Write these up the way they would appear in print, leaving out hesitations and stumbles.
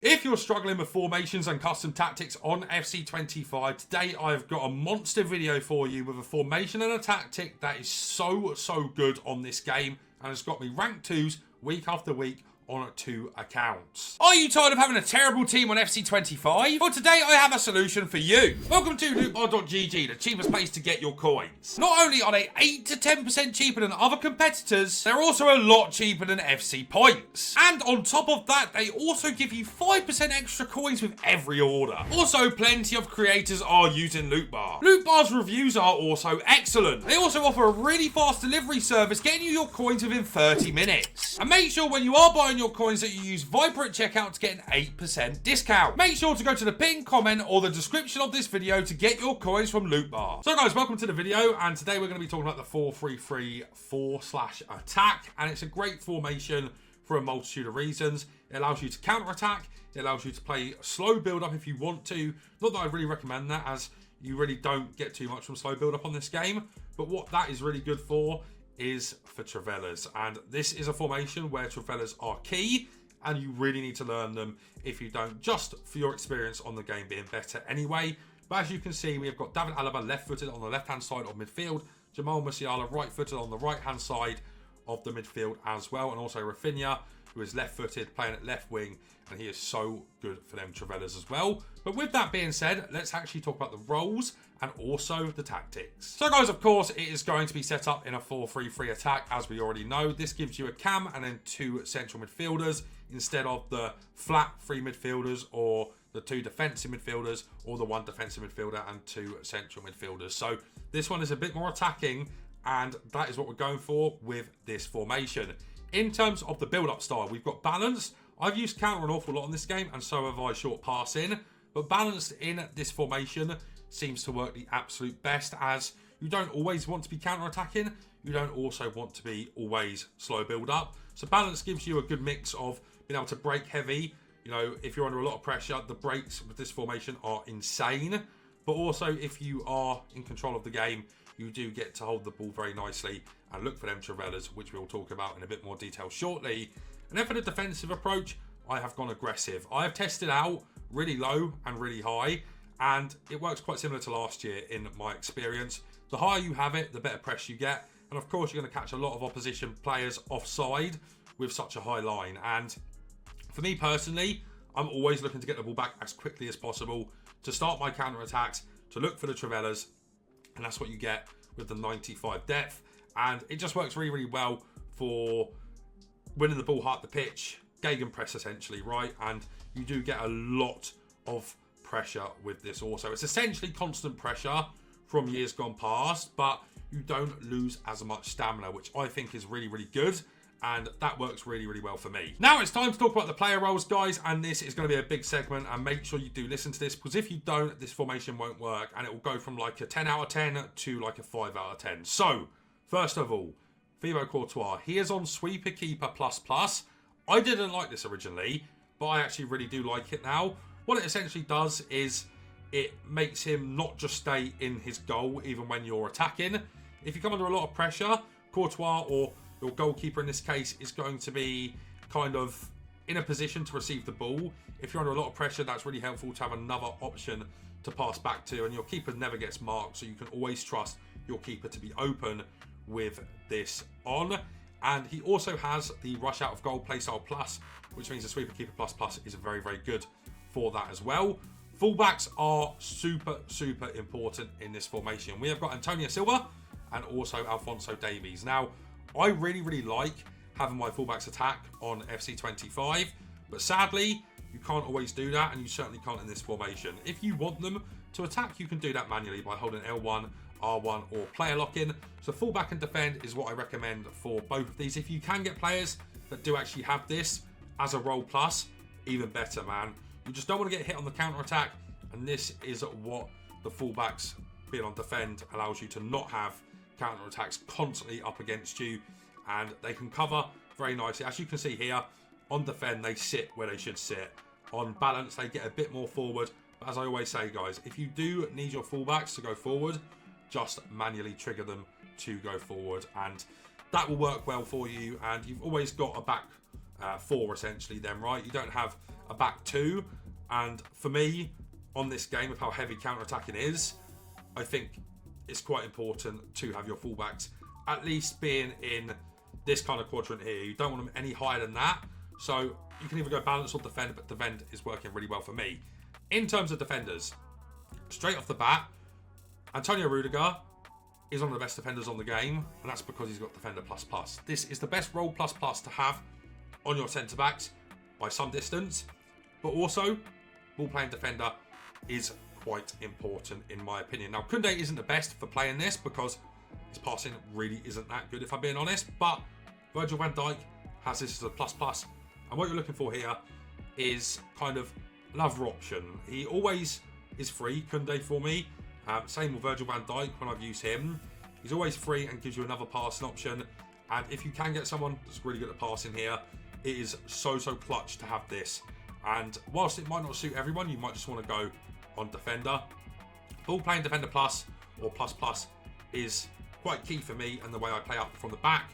If you're struggling with formations and custom tactics on FC25, today I've got a monster video for you with a formation and a tactic that is so good on this game, and it's got me ranked 2s week after week on 2 accounts. Are you tired of having a terrible team on FC25? Well, today I have a solution for you. Welcome to lootbar.gg, the cheapest place to get your coins. Not only are they 8 to 10% cheaper than other competitors, they're also a lot cheaper than FC points. And on top of that, they also give you 5% extra coins with every order. Also, plenty of creators are using Lootbar. Lootbar's reviews are also excellent. They also offer a really fast delivery service, getting you your coins within 30 minutes. And make sure when you are buying your coins that you use Viper at checkout to get an 8% discount. Make sure to go to the pinned comment or the description of this video to get your coins from Lootbar. So guys, welcome to the video, and today we're going to be talking about the 4-3-3 4/attack, and it's a great formation for a multitude of reasons. It allows you to counter-attack, it allows you to play slow build-up if you want to. Not that I really recommend that, as you really don't get too much from slow build-up on this game, but what that is really good for is for Trivellas, and this is a formation where Trivellas are key, and you really need to learn them if you don't, just for your experience on the game being better anyway. But as you can see, we have got David Alaba left-footed on the left-hand side of midfield, Jamal Musiala right-footed on the right-hand side of the midfield as well, and also Rafinha, who is left-footed, playing at left wing, and he is so good for them Trivellas as well. But with that being said, let's actually talk about the roles and also the tactics. So guys, of course, it is going to be set up in a 4-3-3 attack, as we already know. This gives you a cam and then 2 central midfielders instead of the flat 3 midfielders, or the 2 defensive midfielders, or the 1 defensive midfielder and 2 central midfielders. So this one is a bit more attacking, and that is what we're going for with this formation. In terms of the build-up style, we've got balance. I've used counter an awful lot in this game, and so have I short passing. But balanced in this formation seems to work the absolute best, as you don't always want to be counter-attacking. You don't also want to be always slow build-up. So balance gives you a good mix of being able to break heavy. You know, if you're under a lot of pressure, the breaks with this formation are insane. But also, if you are in control of the game, you do get to hold the ball very nicely and look for them Trivellas, which we'll talk about in a bit more detail shortly. And then for the defensive approach, I have gone aggressive. I have tested out really low and really high, and it works quite similar to last year in my experience. The higher you have it, the better press you get. And of course, you're going to catch a lot of opposition players offside with such a high line. And for me personally, I'm always looking to get the ball back as quickly as possible, to start my counter-attacks, to look for the Trivellas, and that's what you get with the 95 depth. And it just works really well for winning the ball high up the pitch, gegenpress essentially, right? And you do get a lot of pressure with this also. It's essentially constant pressure from years gone past, but you don't lose as much stamina, which I think is really good. And that works really well for me. Now it's time to talk about the player roles, guys, and this is going to be a big segment, and make sure you do listen to this, because if you don't, this formation won't work, and it will go from like a 10 out of 10 to like a 5 out of 10. So, first of all, Thibaut Courtois. He is on Sweeper Keeper++. I didn't like this originally, but I actually really do like it now. What it essentially does is it makes him not just stay in his goal even when you're attacking. If you come under a lot of pressure, Courtois, or your goalkeeper in this case, is going to be kind of in a position to receive the ball. If you're under a lot of pressure, that's really helpful to have another option to pass back to, and your keeper never gets marked, so you can always trust your keeper to be open with this on. And he also has the rush out of goal playstyle plus, which means the Sweeper Keeper++ is very good for that as well. Fullbacks are super important in this formation. We have got Antonio Silva and also Alphonso Davies. Now, I really like having my fullbacks attack on FC25, but sadly, you can't always do that, and you certainly can't in this formation. If you want them to attack, you can do that manually by holding L1, R1, or player lock-in. So fullback and defend is what I recommend for both of these. If you can get players that do actually have this as a role plus, even better, man. You just don't want to get hit on the counter-attack, and this is what the fullbacks being on defend allows you to not have counter-attacks constantly up against you, and they can cover very nicely. As you can see here, on defend, they sit where they should sit. On balance, they get a bit more forward. But as I always say, guys, if you do need your fullbacks to go forward, just manually trigger them to go forward, and that will work well for you. And you've always got a four essentially then, right? You don't have a back two. And for me, on this game, with how heavy counter-attacking is, I think it's quite important to have your fullbacks at least being in this kind of quadrant here. You don't want them any higher than that. So you can either go balance or defend, but defend is working really well for me. In terms of defenders, straight off the bat, Antonio Rudiger is one of the best defenders on the game, and that's because he's got Defender++. This is the best role plus to have on your centre-backs by some distance, but also ball-playing defender is quite important in my opinion. Now, Koundé isn't the best for playing this because his passing really isn't that good, if I'm being honest, but Virgil van Dijk has this as a plus, and what you're looking for here is kind of another option. He always is free, Koundé, for me. Same with Virgil van Dijk when I've used him. He's always free and gives you another passing option. And if you can get someone that's really good at passing here, it is so clutch to have this. And whilst it might not suit everyone, you might just want to go on defender. Ball playing defender plus or plus is quite key for me and the way I play up from the back.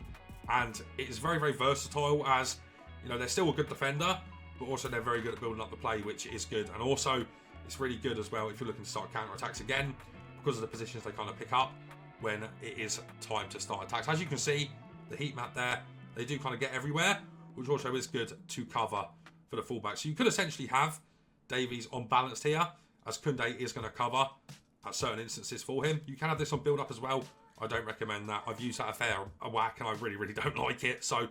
And it is very versatile, as you know, they're still a good defender, but also they're very good at building up the play, which is good. And also it's really good as well if you're looking to start counter-attacks again, because of the positions they kind of pick up when it is time to start attacks. As you can see, the heat map there, they do kind of get everywhere, which also is good to cover for the fullback. So you could essentially have Davies on balanced here, as Koundé is going to cover at certain instances for him. You can have this on build-up as well. I don't recommend that. I've used that a whack and I really don't like it. So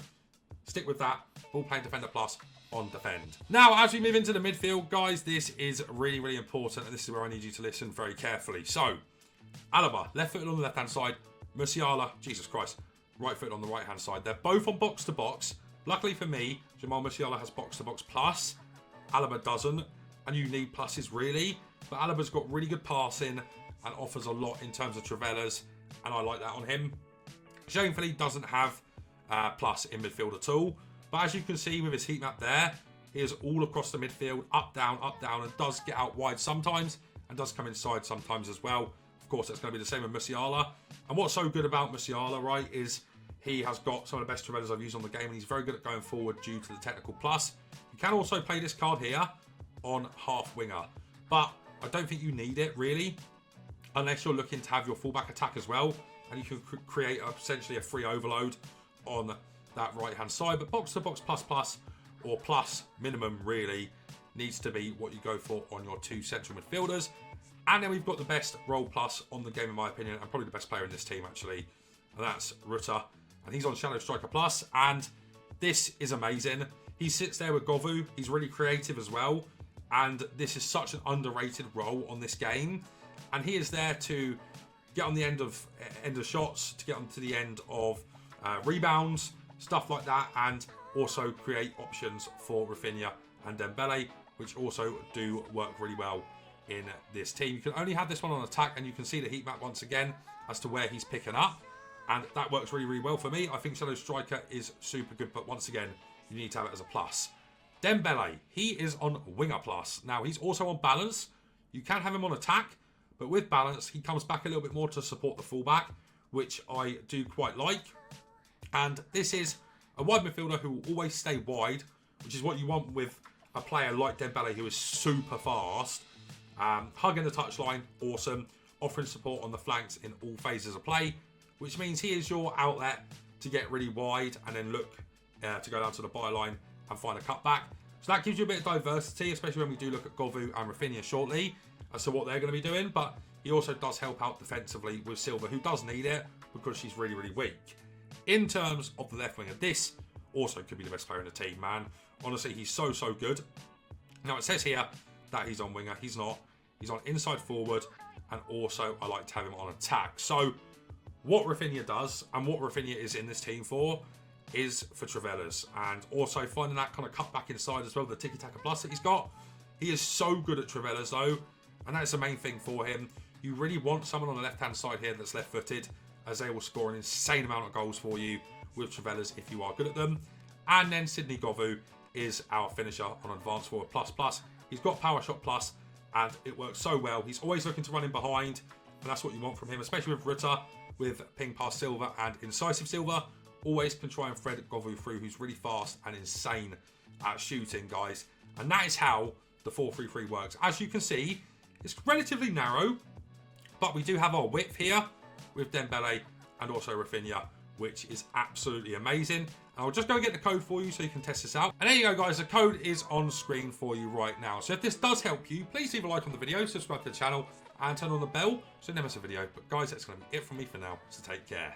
stick with that. Ball playing defender plus on defend. Now, as we move into the midfield, guys, this is really important, and this is where I need you to listen very carefully. So, Alaba, left footed on the left-hand side. Musiala, Jesus Christ, right footed on the right-hand side. They're both on box-to-box. Luckily for me, Jamal Musiala has box-to-box plus. Alaba doesn't, and you need pluses really. But Alaba's got really good passing and offers a lot in terms of Trivelas, and I like that on him. Shamefully doesn't have plus in midfield at all. But as you can see with his heat map there, he is all across the midfield, up, down, and does get out wide sometimes, and does come inside sometimes as well. Of course, that's going to be the same with Musiala. And what's so good about Musiala, right, is he has got some of the best Trivelas I've used on the game, and he's very good at going forward due to the technical plus. You can also play this card here on half winger, but I don't think you need it really, unless you're looking to have your fullback attack as well, and you can create essentially a free overload on that right hand side. But box to box plus or plus minimum really needs to be what you go for on your two central midfielders. And then we've got the best role plus on the game in my opinion, and probably the best player in this team actually, and that's Rutter, and he's on Shadow Striker plus, and this is amazing. He sits there with Govu. He's really creative as well, and this is such an underrated role on this game, and he is there to get on the end of shots, to get onto the end of rebounds, stuff like that, and also create options for Rafinha and Dembele, which also do work really well in this team. You can only have this one on attack, and you can see the heat map once again as to where he's picking up, and that works really well for me. I think Shadow Striker is super good, but once again, you need to have it as a plus. Dembele, he is on winger plus. Now, he's also on balance. You can have him on attack, but with balance, he comes back a little bit more to support the fullback, which I do quite like. And this is a wide midfielder who will always stay wide, which is what you want with a player like Dembele, who is super fast. Hugging the touchline, awesome. Offering support on the flanks in all phases of play, which means he is your outlet to get really wide and then look to go down to the byline and find a cutback. So that gives you a bit of diversity, especially when we do look at Govu and Rafinha shortly as to what they're going to be doing. But he also does help out defensively with Silva, who does need it because she's really weak. In terms of the left winger, this also could be the best player in the team, man. Honestly, he's so good. Now, it says here that he's on winger. He's not. He's on inside forward, and also I like to have him on attack. So what Rafinha does, and what Rafinha is in this team for, is for Trivelas, and also finding that kind of cut back inside as well, the tiki-taka plus that he's got. He is so good at Trivelas though, and that's the main thing for him. You really want someone on the left-hand side here that's left-footed, as they will score an insane amount of goals for you with Trivelas if you are good at them. And then Sydney Govu is our finisher on advanced forward plus. He's got power shot plus, and it works so well. He's always looking to run in behind, and that's what you want from him, especially with Rutter, with ping past Silva and incisive Silva. always can try and thread Govu through, who's really fast and insane at shooting, guys. And that is how the 4-3-3 works. As you can see, it's relatively narrow, but we do have our width here with Dembele and also Rafinha, which is absolutely amazing. And I'll just go get the code for you so you can test this out. And there you go, guys. The code is on screen for you right now. So if this does help you, please leave a like on the video, subscribe to the channel, and turn on the bell so you never miss a video. But guys, that's going to be it from me for now. So take care.